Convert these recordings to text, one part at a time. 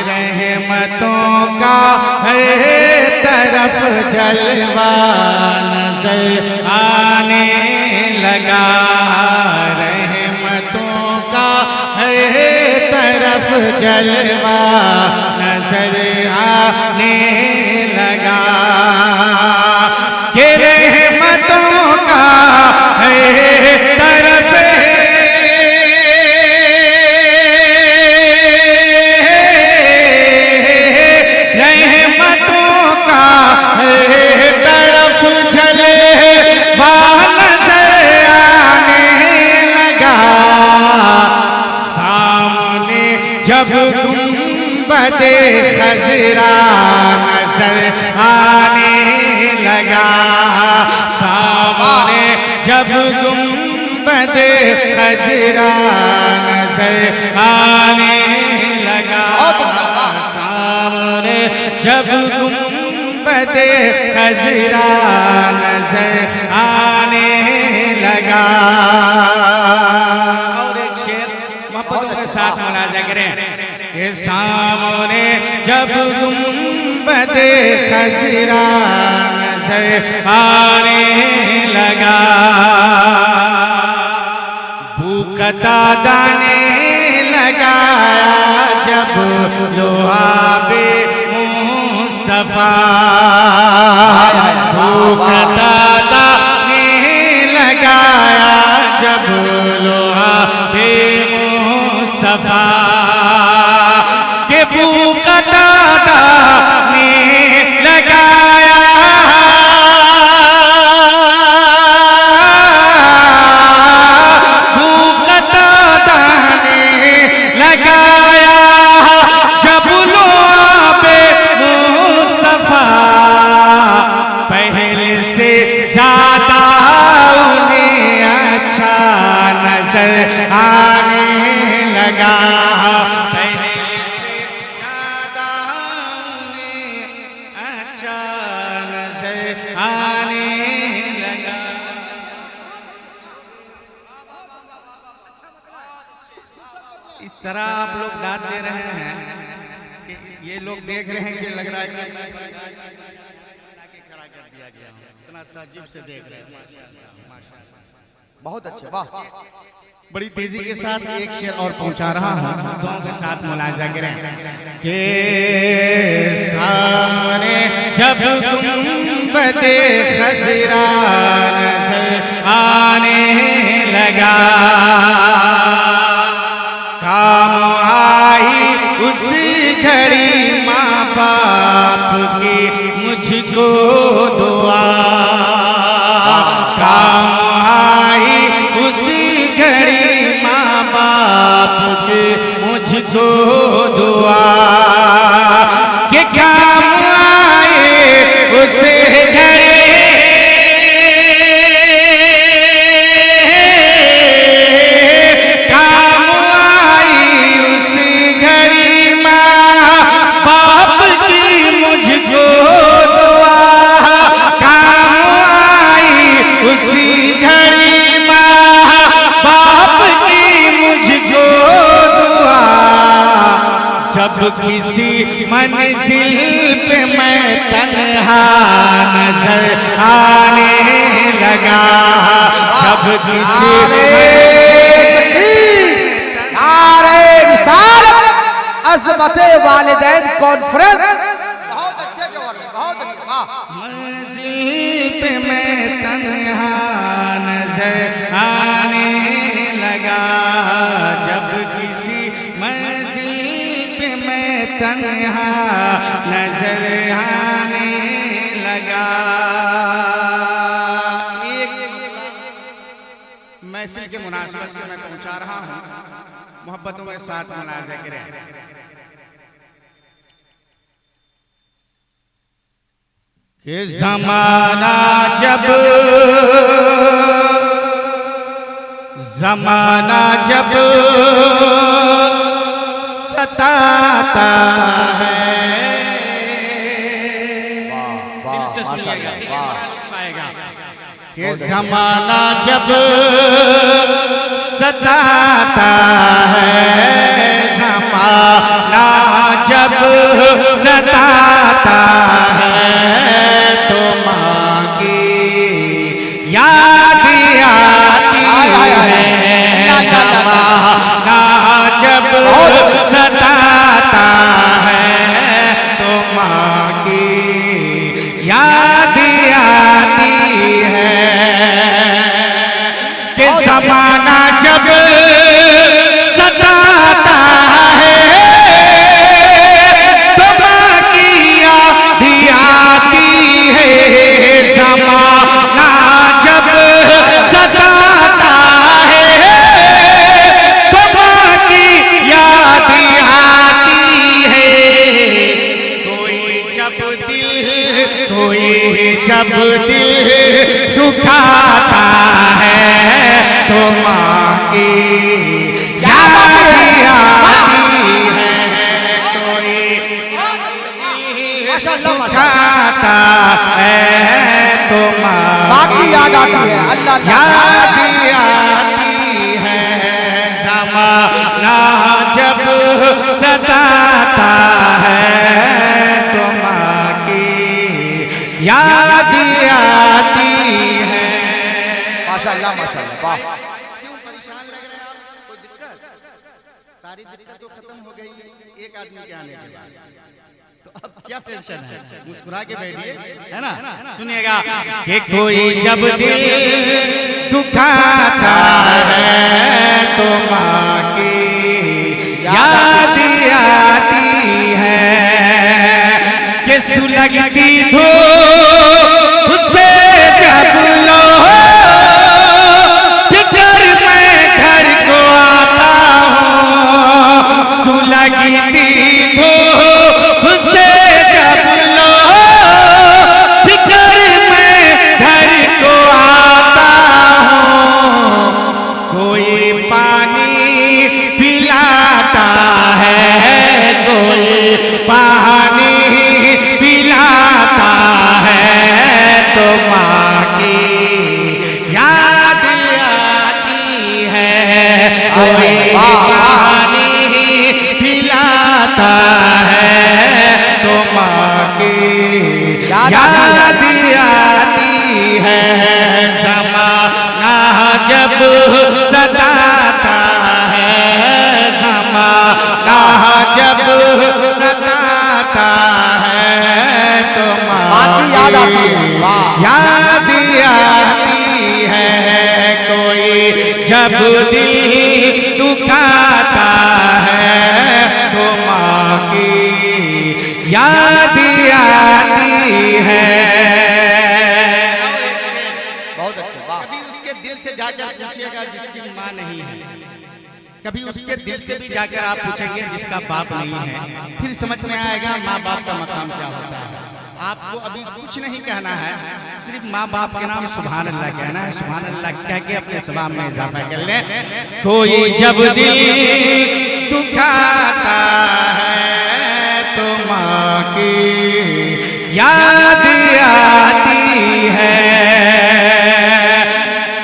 रहमतों का है तरफ जलवा नजर आने लगा, रहमतों का है तरफ जलवा नजर आने लगा, कि रहमतों का है तरफ जब गुंबदे खजरा नजर आने लगा, सामने जब गुंबदे खजरा नजर आने लगा, सामने जब गुंबदे खजरा नजर आने लगा। और एक शेर मोहब्बतों के साथ मुलाजा करें कि सामने जब गुंबदे खजरा नजर आने लगा, भूखता दाने लगाया जब लोहाबे मुस्तफा, भूखता दाने लगाया जब लोहाबे मुस्तफा, के भूखता दाने लगाया भूखता दाने लगाया जब लोहाबे मुस्तफा, पहले से ज्यादा उन्हें अच्छा नजर आने लगा, पहले से ज्यादा उन्हें अच्छा नजर आने लगा। इस तरह आप लोग दाद दे रहे हैं कि ये लोग देख रहे हैं कि लग रहा है कि खड़ा कर दिया गया, इतना ताज्जुब से देख रहे हैं। बहुत अच्छे, वाह। बड़ी तेजी के साथ एक शेर और पहुंचा रहा हूं, दोनों के साथ मुलाजा करें कि सामने जब गुंबदे खजरा नजर आने लगा, काम आई उसी घड़ी माँ बाप की मुझको दुआ, काम आई उसी घड़ी माँ बाप की मुझको दुआ, कि काम आए उसे घड़ी काम आई उसी घड़ी माँ बाप की मुझको दुआ, काम आई उसी घड़ी माँ बाप की मुझको दुआ, जब किसी मंजिल पे मैं तन्हा नजर आने लगा, जब किसी अज़मते वालिदैन कॉन्फ्रेंस, बहुत अच्छे जवाब, बहुत अच्छे, वाह। मंजिल पे मैं तन्हा नजर आने लगा, जब किसी मंजिल पे मैं तन्हा नजर आने लगा। एक महफिल के मुनासिबत से मैं पहुंचा रहा हूं, मोहब्बतों के साथ मुलाजा करें कि ज़माना जब सताता है, दिल से सुनिएगा, कि ज़माना जब सताता है, ज़माना जब है तो माँ की याद आती है, ज़माना जब सताता है तो माँ की याद आती है, कि ज़माना जब सताता है तो माँ की याद आती है, ज़माना जब सताता है तो माँ की याद आती है, कोई जब दिल दुखाता है तो माँ की याद आती है, कोई दुखाता है तो माँ की याद आती है, अल्लाह याद आती है, ज़माना जब सताता है तो माँ की याद आती है। माशाअल्लाह माशाअल्लाह, वाह। क्यों परेशान लग रहे हैं आप? कोई दिक्कत? सारी दिक्कत तो खत्म हो गई एक आदमी के आने के बाद, तो अब क्या टेंशन है? मुस्कुरा के बैठिए, है ना? सुनिएगा कि कोई जब दिल दुखाता है तो माँ की याद आती है, कि सुलगती धूप से जब लो फिकर मैं घर को आता हूँ, सुलगती धूप से जब लो फिकर मैं घर को आता हूँ, कोई पानी पिलाता है, कोई पानी पिलाता है तो माँ की याद आती है, कोई पानी पिलाता है तो माँ की याद आती है, ज़माना जब सताता है, ज़माना जब सताता है तो माँ की याद आती है, कोई जब दिल दुखाता है तो माँ की याद आती है। बहुत अच्छे, वाह। कभी उसके दिल से जाकर पूछिएगा जिसकी माँ नहीं है, कभी उसके दिल से भी जाकर आप पूछेंगे जिसका बाप नहीं है, फिर समझ में आएगा माँ बाप का मकाम क्या होता है। आपको अभी कुछ नहीं कहना है, सिर्फ माँ बाप के नाम सुभान अल्लाह कहना है, सुभान अल्लाह कह के अपने सवाब में इजाफा कर ले। कोई जब दिल दुखाता है तो माँ की याद आती है,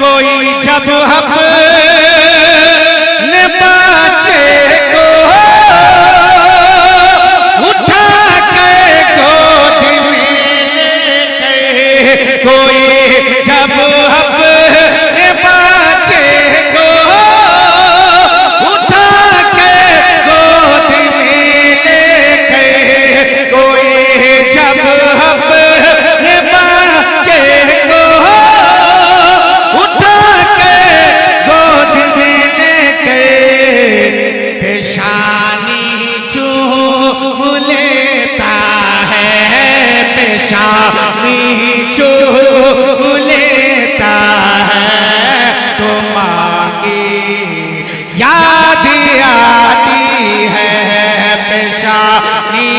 कोई जब अपने बच्चे को उठा के गोद में ले गए, कोई जब अपने बच्चे को उठा के गोद में ले गए, कोई जब अपने बच्चे को उठा के गोद में ले गए, पेशानी चूम लेता है, पेशानी चूम लेता है तो माँ की याद आती है, पेशानी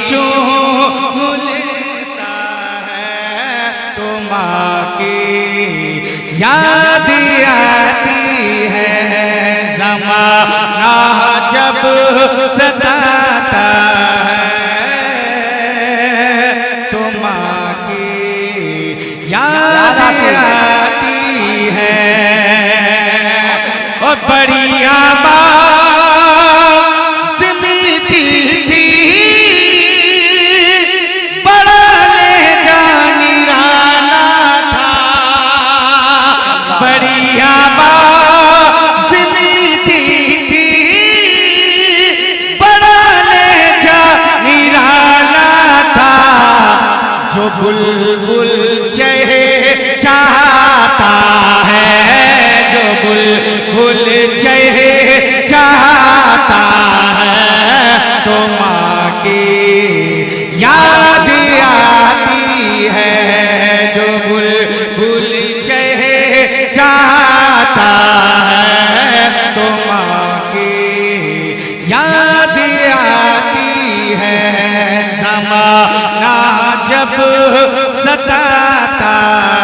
चूम लेता है तो माँ की याद आती है, ज़माना जब सताता है तो माँ की याद आती है। और बड़ी आवाज़ मीठी थी बुलबुल चहचहाता है, जो बुलबुल चहचहाता है, तो माँ की याद आती है। जो बुलबुल चहचहाता है, तो माँ की याद आती है। ज़माना जब सताता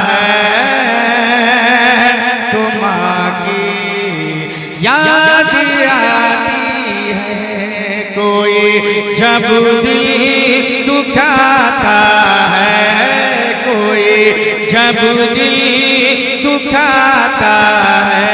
है, तो माँ की याद आती है। कोई जब दिल दुखाता है, कोई जब दिल दुखाता है,